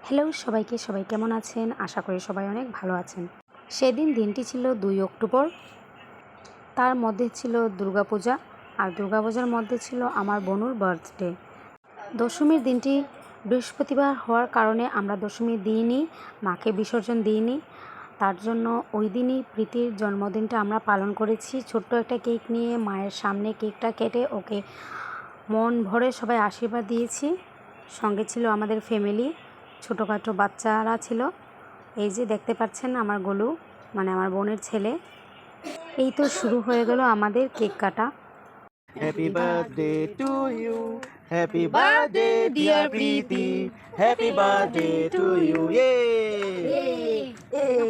Hello সবাইকে, সবাই কেমন আছেন? আশা করি সবাই অনেক ভালো আছেন। সেদিন দিনটি ছিল 2 অক্টোবর। তার মধ্যে ছিল দুর্গাপূজা, আর দুর্গাপূজার মধ্যে ছিল আমার বোনুর বার্থডে। দশমীর দিনটি বৃহস্পতিবার হওয়ার কারণে আমরা দশমীর দিনই মাকে বিসর্জন দিইনি। তার জন্য ওই দিনই প্রীতির জন্মদিনটা আমরা পালন করেছি। ছোট্ট একটা কেক নিয়ে মায়ের সামনে কেকটা কেটে ওকে মন ভরে সবাই আশীর্বাদ দিয়েছি। সঙ্গে ছিল আমাদের ফ্যামিলি, ছোটোখাটো বাচ্চারা ছিল। এই যে দেখতে পাচ্ছেন আমার গোলু, মানে আমার বোনের ছেলে। এই তো শুরু হয়ে গেল আমাদের কেক কাটা। Happy birthday to you. Happy birthday, dear Preeti. Happy birthday to you. Yay! Yay!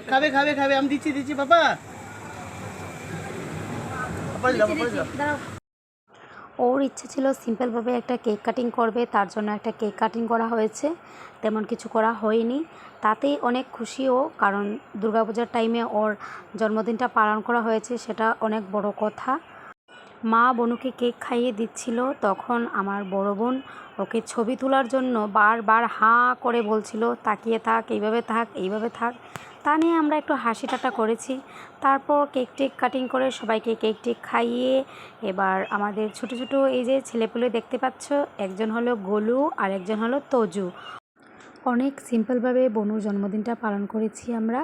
খাবে খাবে খাবে আমি দিচ্ছি বাবা। ওর ইচ্ছে ছিল সিম্পলভাবে একটা কেক কাটিং করবে, তার জন্য একটা কেক কাটিং করা হয়েছে। তেমন কিছু করা হয়নি, তাতেই অনেক খুশি ও, কারণ দুর্গাপূজার টাইমে ওর জন্মদিনটা পালন করা হয়েছে, সেটা অনেক বড় কথা। মা বনুকে কেক খাইয়ে দিচ্ছিল, তখন আমার বড় বোন ওকে ছবি তোলার জন্য বারবার হাঁ করে বলছিল, তাকিয়ে থাক, এইভাবে থাক, এইভাবে থাক। তা নিয়ে আমরা একটু হাসি ঠাট্টা করেছি। তারপর কেক টেক কাটিং করে সবাইকে কেক টেক খাইয়ে এবার আমাদের ছোটো ছোটো এই যে ছেলেপুলে দেখতে পাচ্ছ, একজন হলো গোলু আর একজন হলো তজু। অনেক সিম্পলভাবে বনুর জন্মদিনটা পালন করেছি আমরা।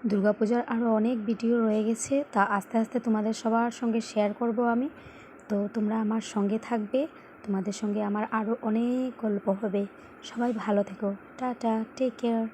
দুর্গাপূজার আরও অনেক ভিডিও রয়ে গেছে, তা আস্তে আস্তে তোমাদের সবার সঙ্গে শেয়ার করব আমি। তো তোমরা আমার সঙ্গে থাকবে, তোমাদের সঙ্গে আমার আরও অনেক গল্প হবে। সবাই ভালো থেকো, টাটা, টেক কেয়ার।